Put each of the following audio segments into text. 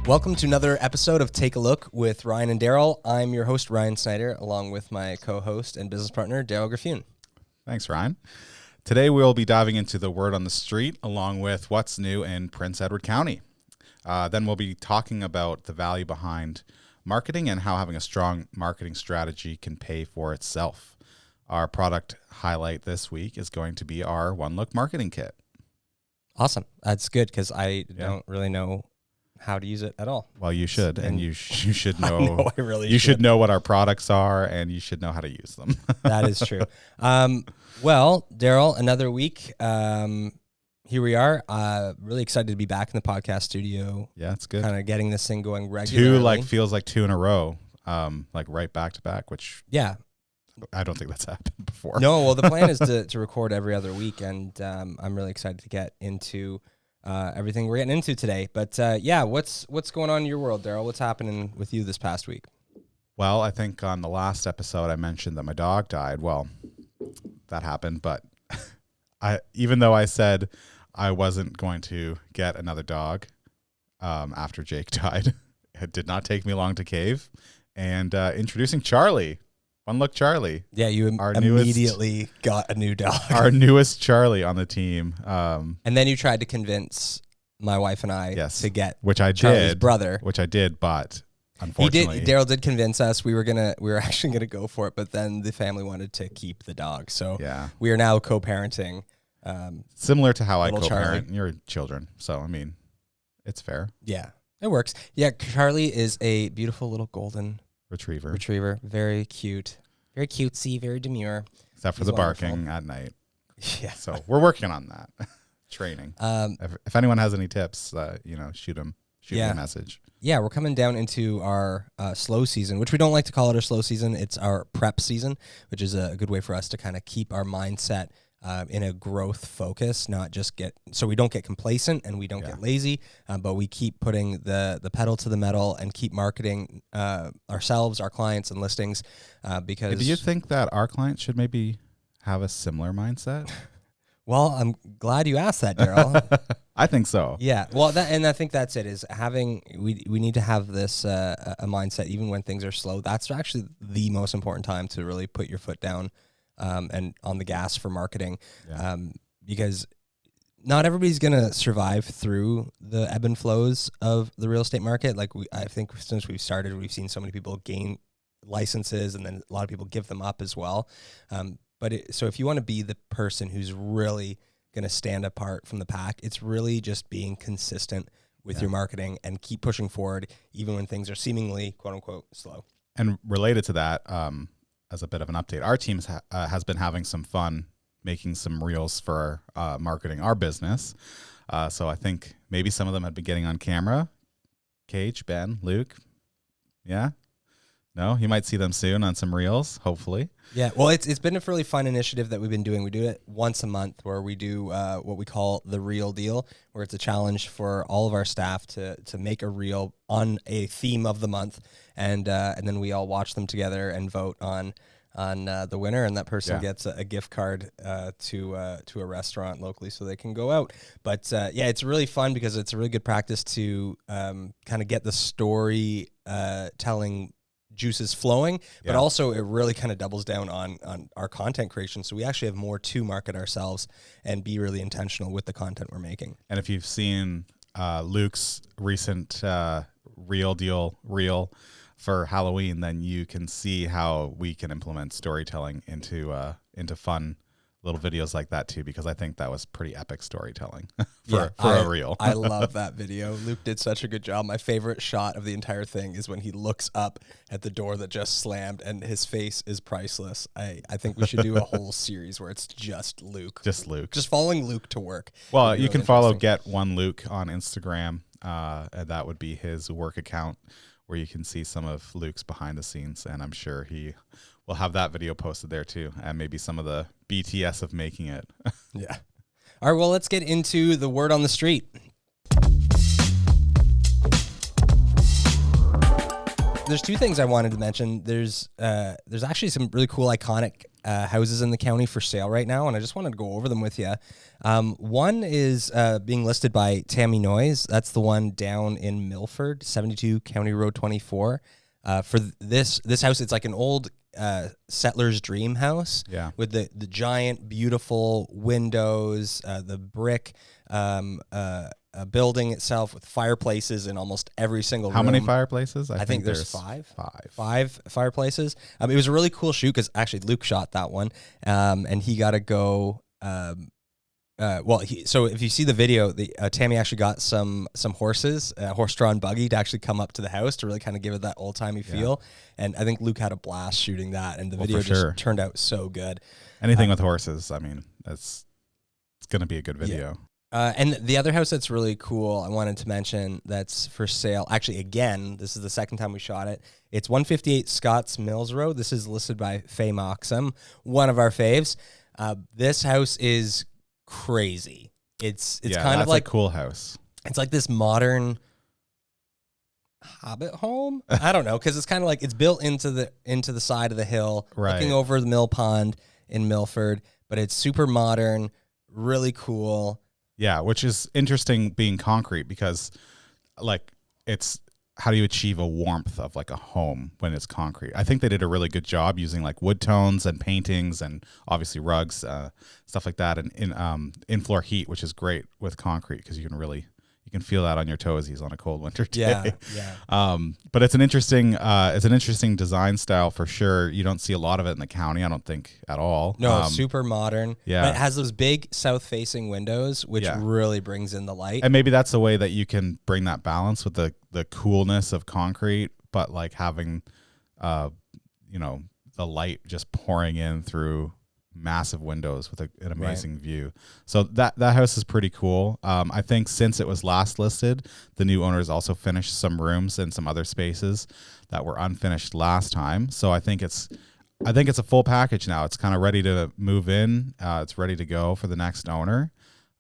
Welcome to another episode of Take a Look with Ryan and Darryl. I'm your host, Ryan Snyder, along with my co-host and business partner, Darryl Graffune. Thanks, Ryan. Today we'll be diving into the word on the street, along with what's new in Prince Edward County. Then we'll be talking about the value behind marketing and how having a strong marketing strategy can pay for itself. Our product highlight this week is going to be our Onelook Marketing Kit. Awesome. That's good because I don't really know how to use it at all. Well, you should, and you should know. I really you should know what our products are, and you should know how to use them. That is true. Well, Darryl, another week. Here we are. Really excited to be back in the podcast studio. Yeah, it's good. Kind of getting this thing going regularly. Feels like two in a row, right back to back, which I don't think that's happened before. No, well, the plan is to record every other week, and I'm really excited to get into everything we're getting into today. But what's going on in your world, Darryl? What's happening with you this past week? Well, I think on the last episode I mentioned that my dog died. Well, that happened, but even though I said I wasn't going to get another dog after Jake died, it did not take me long to cave. And introducing Charlie. Onelook Charlie. Yeah, you immediately got a new dog. Our newest Charlie on the team. And then you tried to convince my wife and I to get Charlie's brother. Which I did, but unfortunately. Darryl did convince us. We were actually gonna go for it, but then the family wanted to keep the dog. So we are now co-parenting. Similar to how I co-parent your children. So, I mean, it's fair. Yeah, it works. Yeah, Charlie is a beautiful little golden retriever, very cute, very cutesy, very demure. Except for the barking at night. Yeah. So we're working on that training. If anyone has any tips, shoot me a message. Yeah, we're coming down into our slow season, which we don't like to call it our slow season. It's our prep season, which is a good way for us to kind of keep our mindset in a growth focus, not just so we don't get complacent and we don't get lazy, but we keep putting the pedal to the metal and keep marketing ourselves, our clients, and listings. Because do you think that our clients should maybe have a similar mindset? Well, I'm glad you asked that, Darryl. I think so. Yeah. Well, I think that's it. Is we need to have this a mindset even when things are slow. That's actually the most important time to really put your foot down. And on the gas for marketing, because not everybody's going to survive through the ebb and flows of the real estate market. I think since we've started, we've seen so many people gain licenses and then a lot of people give them up as well. So if you want to be the person who's really going to stand apart from the pack, it's really just being consistent with your marketing and keep pushing forward, even when things are seemingly quote unquote slow. And related to that, as a bit of an update, our team has been having some fun making some reels for marketing our business. So I think maybe some of them have been getting on camera. Cage, Ben, Luke. Yeah? No? You might see them soon on some reels, hopefully. Yeah. Well, it's been a really fun initiative that we've been doing. We do it once a month where we do what we call the Reel Deal, where it's a challenge for all of our staff to make a reel on a theme of the month. And then we all watch them together and vote on the winner, and that person gets a gift card to a restaurant locally so they can go out. But it's really fun because it's a really good practice to kind of get the story telling juices flowing, but also it really kind of doubles down on our content creation. So we actually have more to market ourselves and be really intentional with the content we're making. And if you've seen Luke's recent Real Deal reel for Halloween, then you can see how we can implement storytelling into fun little videos like that too, because I think that was pretty epic storytelling for a reel. I love that video. Luke did such a good job. My favorite shot of the entire thing is when he looks up at the door that just slammed and his face is priceless. I think we should do a whole series where it's just Luke. Just following Luke to work. Well, you can follow Get One Luke on Instagram. And that would be his work account where you can see some of Luke's behind the scenes, and I'm sure he will have that video posted there too, and maybe some of the BTS of making it. Yeah. All right, well, let's get into the word on the street. there's two things I wanted to mention. There's actually some really cool iconic houses in the county for sale right now, and I just wanted to go over them with you. One is being listed by Tammy Noyes. That's the one down in Milford, 72 County Road 24. For this house, it's like an old settler's dream house. Yeah. With the giant, beautiful windows, the brick building itself with fireplaces in almost every single room. How many fireplaces? I think there's five. Five. Five fireplaces. It was a really cool shoot because actually Luke shot that one, and he got to go. So if you see the video, Tammy actually got some horses, a horse-drawn buggy to actually come up to the house to really kind of give it that old-timey feel. And I think Luke had a blast shooting that, and the video just turned out so good. Anything with horses, I mean, it's going to be a good video. Yeah. And the other house that's really cool, I wanted to mention that's for sale. Actually, again, this is the second time we shot it. It's 158 Scotts Mills Road. This is listed by Faye Moxham, one of our faves. This house is crazy. It's kind of like a cool house. It's like this modern hobbit home. I don't know, because it's kind of like it's built into the side of the hill, looking over the mill pond in Milford. But it's super modern, really cool. Yeah, which is interesting being concrete because, like, it's how do you achieve a warmth of like a home when it's concrete? I think they did a really good job using like wood tones and paintings and obviously rugs, stuff like that, and in floor heat, which is great with concrete because you can feel that on your toesies on a cold winter day. Yeah. But it's an interesting design style for sure. You don't see a lot of it in the county, I don't think at all. No, super modern. Yeah. But it has those big south-facing windows, which really brings in the light. And maybe that's the way that you can bring that balance with the coolness of concrete, but like having, the light just pouring in through massive windows with an amazing view. So that house is pretty cool. I think since it was last listed, the new owners also finished some rooms and some other spaces that were unfinished last time. So I think it's a full package now. It's kind of ready to move in. It's ready to go for the next owner,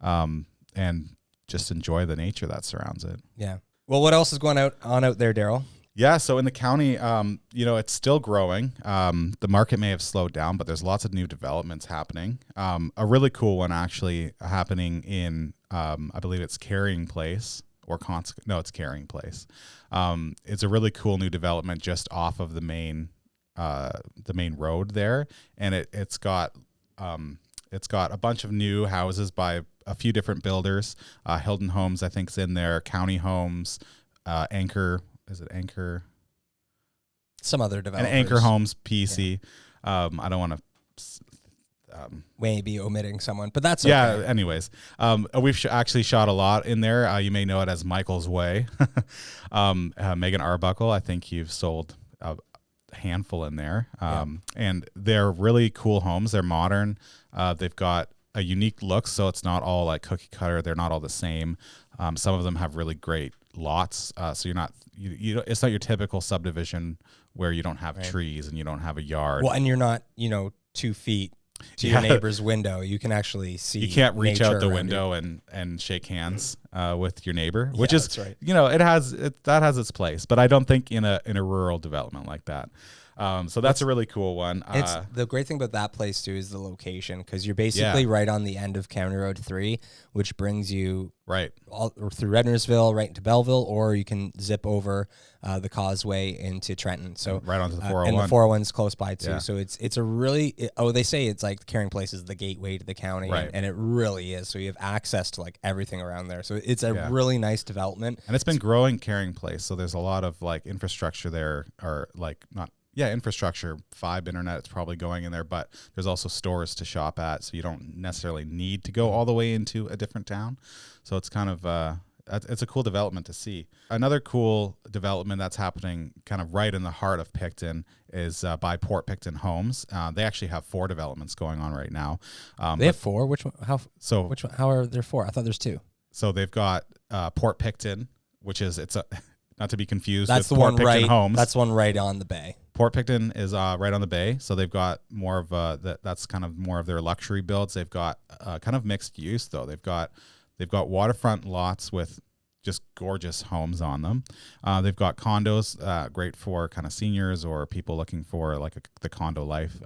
and just enjoy the nature that surrounds it. Yeah. Well, what else is going on out there, Darryl? Yeah, so in the county, it's still growing. The market may have slowed down, but there's lots of new developments happening. A really cool one actually happening in, I believe it's Carrying Place it's Carrying Place. It's a really cool new development just off of the main road there, and it's got a bunch of new houses by a few different builders. Hilton Homes, I think, is in there. County Homes, Anchor. Is it Anchor? Some other developers. And Anchor Homes, PC. Yeah. I don't want to... maybe omitting someone, but that's okay. Yeah, anyways. We've actually shot a lot in there. You may know it as Michael's Way. Megan Arbuckle, I think you've sold a handful in there. And they're really cool homes. They're modern. They've got a unique look, so it's not all like cookie cutter. They're not all the same. Some of them have really great lots, so it's not your typical subdivision where you don't have trees and you don't have a yard. Well, and you're not 2 feet to your neighbor's window. You can actually see. You can't reach out the window and shake hands with your neighbor, which is that's right. That has its place, but I don't think in a rural development like that. So that's a really cool one. It's the great thing about that place too is the location, because you're basically right on the end of County Road 3, which brings you all through Rednersville right into Belleville, or you can zip over the causeway into Trenton. So right onto the 401. And the 401's close by too. Yeah. So it's a really they say it's like Carrying Place is the gateway to the county, and it really is. So you have access to like everything around there. So it's a really nice development. And it's been growing, Carrying Place. So there's a lot of like infrastructure there, or like not. Yeah, infrastructure, fiber internet, it's probably going in there, but there's also stores to shop at, so you don't necessarily need to go all the way into a different town. So it's kind of, it's a cool development to see. Another cool development that's happening kind of right in the heart of Picton is by Port Picton Homes. They actually have 4 developments going on right now. They have 4? Which one? How are there 4? I thought there's 2. So they've got Port Picton, which is, not to be confused with Port Picton Homes. That's the one right on the bay. Port Picton is right on the bay, so they've got more of that's kind of more of their luxury builds. They've got kind of mixed use though. They've got waterfront lots with just gorgeous homes on them. They've got condos, great for kind of seniors or people looking for like the condo life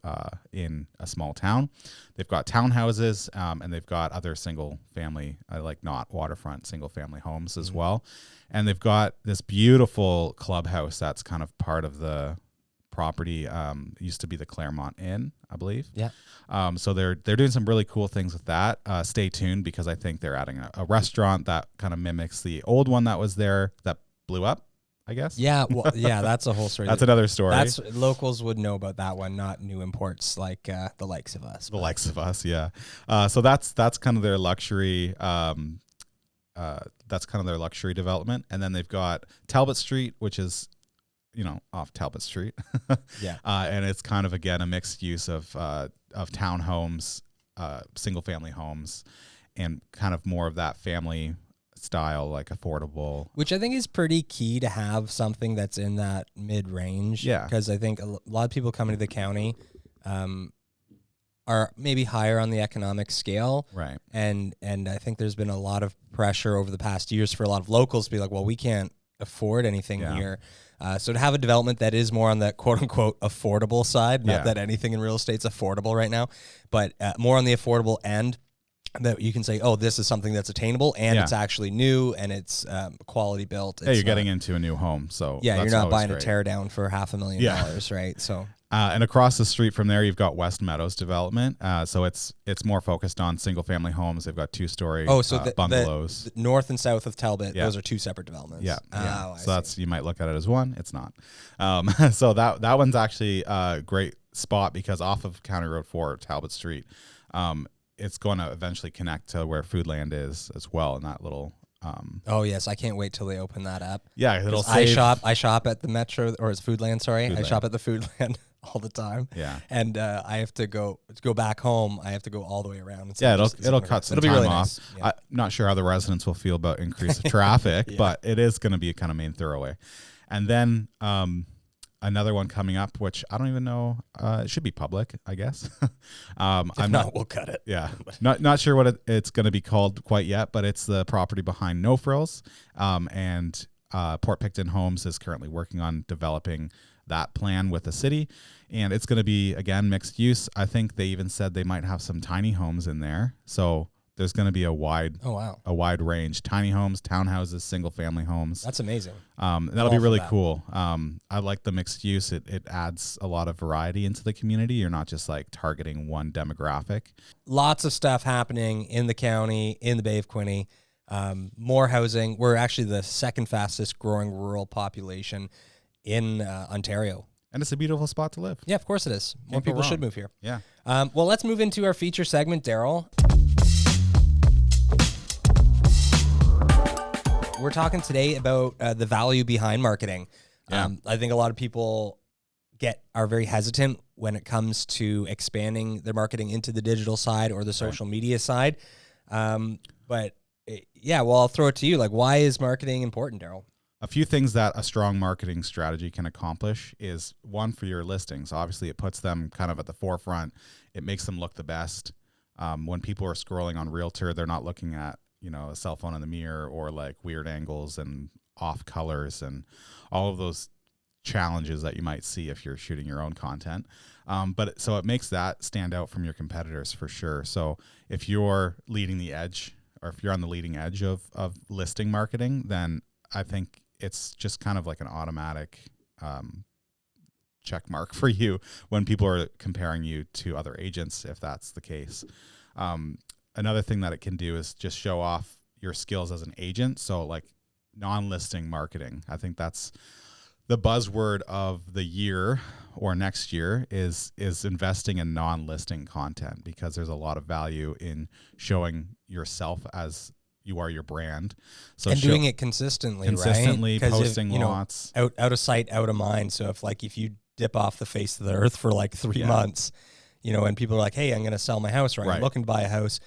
in a small town. They've got townhouses, and they've got other single family, like not waterfront single family homes as well. And they've got this beautiful clubhouse that's kind of part of the property. It used to be the Claremont Inn, I believe. Yeah. So they're doing some really cool things with that. Stay tuned, because I think they're adding a restaurant that kind of mimics the old one that was there that blew up, I guess. Yeah, well, yeah, that's a whole story. That's another story. That's locals would know about that one, not new imports like the likes of us. The likes of us, yeah. So that's kind of their luxury. That's kind of their luxury development, and then they've got Talbot Street, which is, off Talbot Street. Yeah. And it's kind of, again, a mixed use of townhomes, single family homes, and kind of more of that family style, like affordable. Which I think is pretty key to have something that's in that mid range. Yeah. Because I think a lot of people coming to the county are maybe higher on the economic scale. Right. And I think there's been a lot of pressure over the past years for a lot of locals to be like, well, we can't afford anything here. So to have a development that is more on the quote unquote affordable side, not that anything in real estate's affordable right now, but more on the affordable end, that you can say, oh, this is something that's attainable and it's actually new and it's quality built. You're getting into a new home. So yeah, that's you're not buying great. a tear down for $500,000, right? So and across the street from there, you've got West Meadows development. So it's more focused on single family homes. They've got 2-story bungalows. The north and south of Talbot, those are 2 separate developments. Yeah. Oh, so that's, you might look at it as one. It's not. So that one's actually a great spot, because off of County Road 4, Talbot Street, it's going to eventually connect to where Foodland is as well, in that little. Oh yes, I can't wait till they open that up. Yeah, it'll save. I shop at the Metro, or it's Foodland. Sorry, Foodland. I shop at the Foodland all the time. Yeah, and I have to go back home. I have to go all the way around. Yeah, it'll cut some time off. Nice. Yeah. I'm not sure how the residents will feel about increase of traffic, but it is going to be a kind of main thoroughway. And then another one coming up, which I don't even know. It should be public, I guess. We'll cut it. Yeah, not sure what it's going to be called quite yet, but it's the property behind No Frills. And Port Picton Homes is currently working on developing that plan with the city, and it's going to be, again, mixed use. I think they even said they might have some tiny homes in there. So there's going to be a wide range: tiny homes, townhouses, single family homes. That's amazing. That'll be really cool. I like the mixed use. It adds a lot of variety into the community. You're not just like targeting one demographic. Lots of stuff happening in the county, in the Bay of Quinte. More housing. We're actually the second fastest growing rural population in Ontario. And it's a beautiful spot to live. Yeah, of course it is. More people should move here. Yeah. Well, let's move into our feature segment, Darryl. We're talking today about the value behind marketing. Yeah. I think a lot of people are very hesitant when it comes to expanding their marketing into the digital side or the social media side. But I'll throw it to you. Like, why is marketing important, Darryl? A few things that a strong marketing strategy can accomplish is, one, for your listings. Obviously, it puts them kind of at the forefront. It makes them look the best. When people are scrolling on Realtor, they're not looking at, a cell phone in the mirror or like weird angles and off colors and all of those challenges that you might see if you're shooting your own content. So it makes that stand out from your competitors for sure. So if you're leading the edge, or if you're on the leading edge of listing marketing, then I think it's just kind of like an automatic check mark for you when people are comparing you to other agents, if that's the case. Another thing that it can do is just show off your skills as an agent. So like non-listing marketing, I think that's the buzzword of the year or next year is investing in non-listing content, because there's a lot of value in showing yourself as you are your brand. So doing it consistently, right? Posting lots. Out of sight, out of mind. So if you dip off the face of the earth for like 3 months, and people are like, hey, I'm going to sell my house, or I'm looking to buy a house,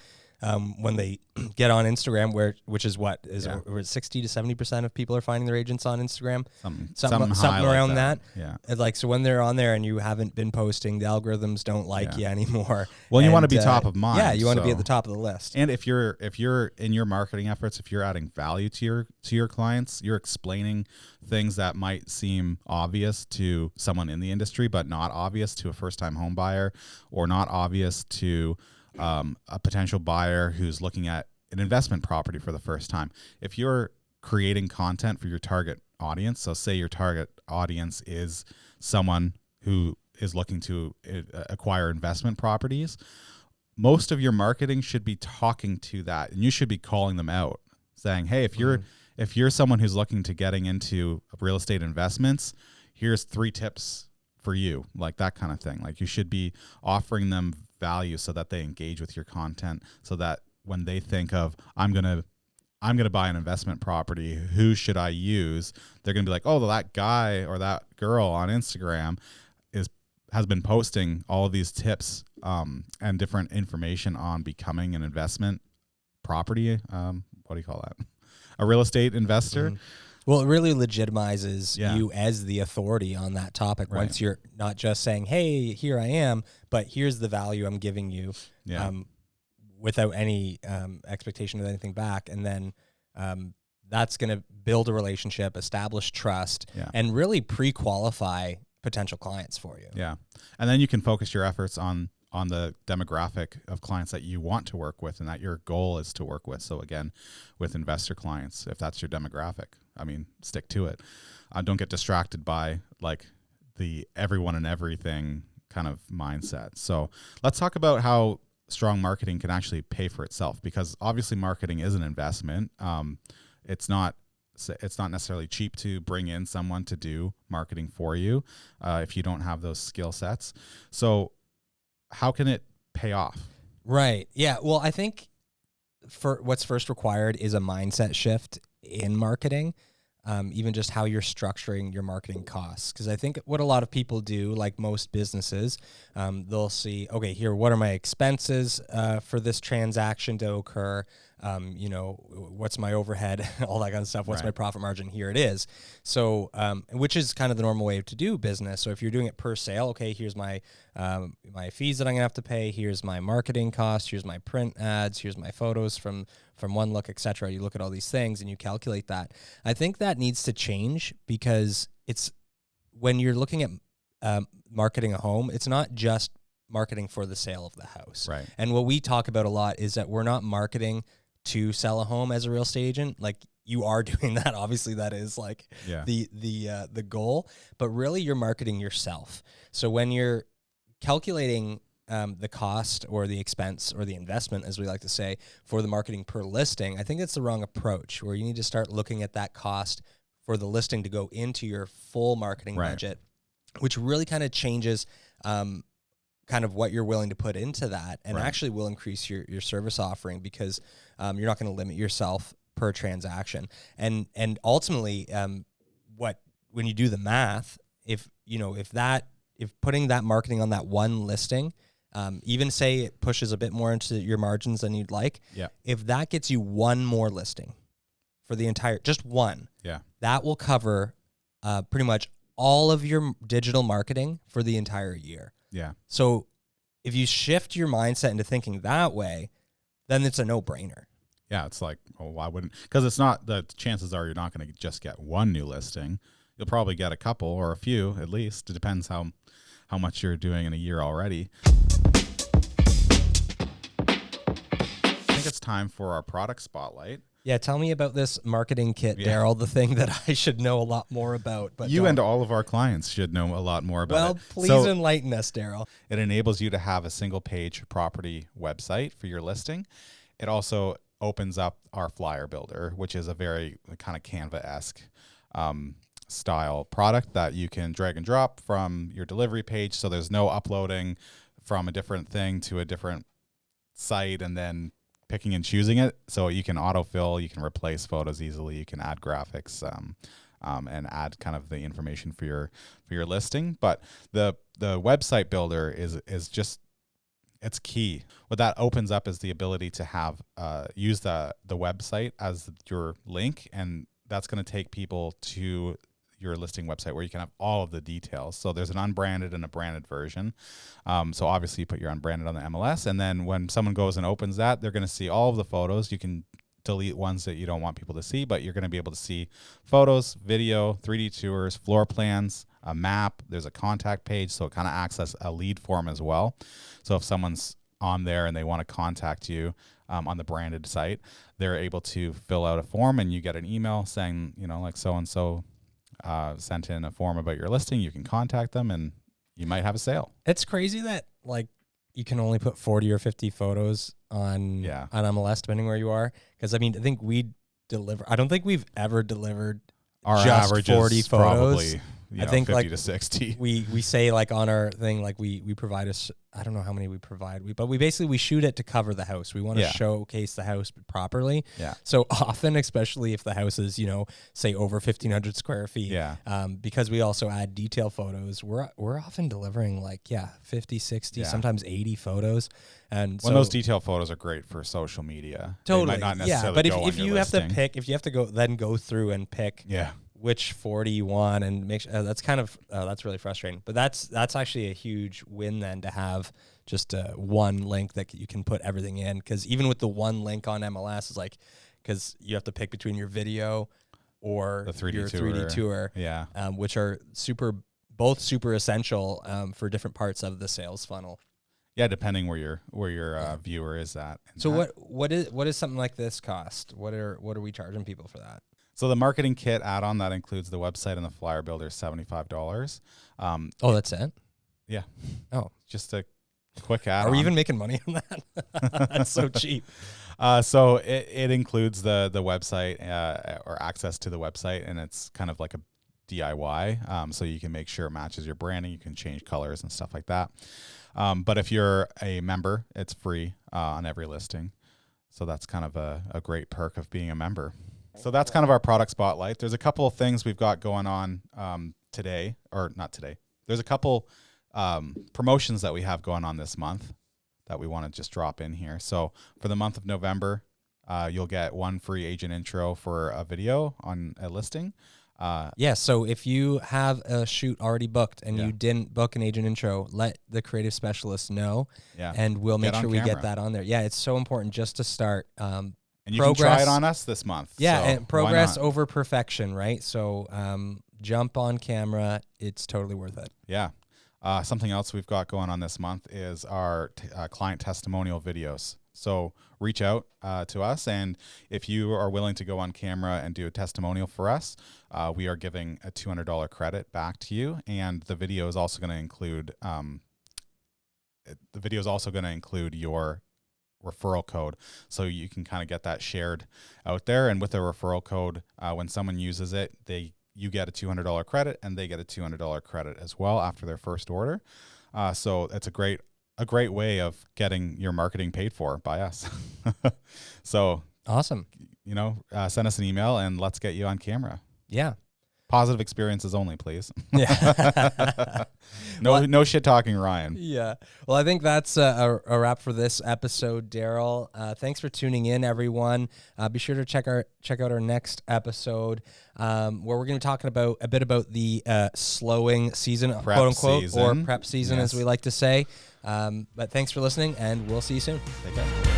when they get on Instagram, which is what is where 60 to 70% of people are finding their agents on Instagram, something around that. Yeah. And like, so when they're on there and you haven't been posting, the algorithms don't like you anymore. Well, you want to be top of mind. Yeah, you want to be at the top of the list. And if you're in your marketing efforts, if you're adding value to your clients, you're explaining things that might seem obvious to someone in the industry, but not obvious to a first-time home buyer, or not obvious to a potential buyer who's looking at an investment property for the first time. If you're creating content for your target audience, so say your target audience is someone who is looking to acquire investment properties, most of your marketing should be talking to that, and you should be calling them out, saying, hey, if you're someone who's looking to getting into real estate investments, here's 3 tips for you, like that kind of thing. Like, you should be offering them value so that they engage with your content, so that when they think of, I'm gonna buy an investment property, who should I use? They're gonna be like, oh, well, that guy or that girl on Instagram has been posting all of these tips and different information on becoming an investment property. What do you call that? A real estate investor. Mm-hmm. Well, it really legitimizes you as the authority on that topic. Right. Once you're not just saying, hey, here I am, but here's the value I'm giving you without any expectation of anything back. And then that's going to build a relationship, establish trust, and really pre-qualify potential clients for you. Yeah. And then you can focus your efforts on the demographic of clients that you want to work with and that your goal is to work with. So again, with investor clients, if that's your demographic, I mean, stick to it. Don't get distracted by like the everyone and everything kind of mindset. So let's talk about how strong marketing can actually pay for itself, because obviously marketing is an investment. It's not necessarily cheap to bring in someone to do marketing for you if you don't have those skill sets. So how can it pay off? Right. Yeah. Well, I think for what's first required is a mindset shift in marketing, even just how you're structuring your marketing costs. Because I think what a lot of people do, like most businesses, they'll see, okay, here, what are my expenses for this transaction to occur? What's my overhead, all that kind of stuff. What's my profit margin? Here it is. So, which is kind of the normal way to do business. So if you're doing it per sale, okay, here's my fees that I'm gonna have to pay. Here's my marketing costs. Here's my print ads. Here's my photos from Onelook, etc. You look at all these things and you calculate that. I think that needs to change, because it's when you're looking at marketing a home, it's not just marketing for the sale of the house. Right. And what we talk about a lot is that we're not marketing to sell a home as a real estate agent. Like, you are doing that. Obviously that is like the goal, but really you're marketing yourself. So when you're calculating the cost or the expense or the investment, as we like to say, for the marketing per listing, I think that's the wrong approach, where you need to start looking at that cost for the listing to go into your full marketing budget, which really kind of changes kind of what you're willing to put into that, and actually will increase your service offering, because you're not going to limit yourself per transaction. And ultimately, when you do the math, if putting that marketing on that one listing, even say it pushes a bit more into your margins than you'd like, if that gets you one more listing for the entire, just one, that will cover pretty much all of your digital marketing for the entire year. Yeah. So if you shift your mindset into thinking that way, then it's a no-brainer. Yeah, it's like, oh, why wouldn't? Because it's not, the chances are you're not going to just get one new listing. You'll probably get a couple or a few at least. It depends how much you're doing in a year already. I think it's time for our product spotlight. Yeah, tell me about this marketing kit, Darryl, the thing that I should know a lot more about. But you and all of our clients should know a lot more about it. Well, please enlighten us, Darryl. It enables you to have a single-page property website for your listing. It also opens up our flyer builder, which is a very kind of Canva-esque style product that you can drag and drop from your delivery page. So there's no uploading from a different thing to a different site and then picking and choosing it. So you can autofill, you can replace photos easily, you can add graphics and add kind of the information for your listing. But the website builder is just, It's key. What that opens up is the ability to have use the website as your link, and that's going to take people to your listing website where you can have all of the details. So there's an unbranded and a branded version. So obviously you put your unbranded on the MLS, and then when someone goes and opens that, they're going to see all of the photos. You can delete ones that you don't want people to see, but you're going to be able to see photos, video, 3D tours, floor plans, a map. There's a contact page, so it kind of acts as a lead form as well. So if someone's on there and they want to contact you on the branded site, they're able to fill out a form, and you get an email saying, like so-and-so sent in a form about your listing. You can contact them and you might have a sale. It's crazy that like you can only put 40 or 50 photos on MLS depending where you are. Because I think I don't think we've ever delivered Our just average 40 is photos. probably I think 50 like to 60. We say like on our thing, like we provide us, I don't know how many we provide, but we basically shoot it to cover the house. We want to showcase the house properly. Yeah. So often, especially if the house is, say over 1,500 square feet, because we also add detail photos, we're often delivering like, 50, 60, sometimes 80 photos. And when those detail photos are great for social media. Totally. They might not necessarily but go if you have to pick, if you have to go through and pick which 40 you want and make sure, that's really frustrating. But that's actually a huge win then to have just one link that you can put everything in. Because even with the one link on MLS, is like, because you have to pick between your video or the 3D your tour. 3D tour, which are both super essential for different parts of the sales funnel. Yeah, depending where your viewer is at. So what is something like this cost? What are we charging people for that? So the marketing kit add-on that includes the website and the flyer builder is $75. That's it? Yeah. Oh, just a quick add-on. Are we even making money on that? That's so cheap. So it includes the website or access to the website, and it's kind of like a DIY. So you can make sure it matches your branding. You can change colors and stuff like that. But if you're a member, it's free on every listing. So that's kind of a great perk of being a member. So that's kind of our product spotlight. There's a couple of things we've got going on today, or not today. There's a couple promotions that we have going on this month that we want to just drop in here. So for the month of November, you'll get one free agent intro for a video on a listing. So if you have a shoot already booked and you didn't book an agent intro, let the creative specialist know, and we'll make sure we get that on there. Yeah, it's so important just to start. And you can try it on us this month. Yeah, so and progress over perfection, right? So jump on camera. It's totally worth it. Yeah. Something else we've got going on this month is our client testimonial videos. So reach out to us, and if you are willing to go on camera and do a testimonial for us, we are giving a $200 credit back to you, and the video is also going to include your referral code, so you can kind of get that shared out there. And with a referral code, when someone uses it, you get a $200 credit, and they get a $200 credit as well after their first order. So it's a great way of getting your marketing paid for by us. So awesome. Send us an email and let's get you on camera. Yeah. Positive experiences only, please. Yeah. No shit talking, Ryan. Yeah. Well, I think that's a wrap for this episode, Darryl. Thanks for tuning in, everyone. Be sure to check out our next episode, where we're going to be talking about a bit about the slowing season, prep quote unquote, season. or prep season, as we like to say. But thanks for listening, and we'll see you soon. Take care.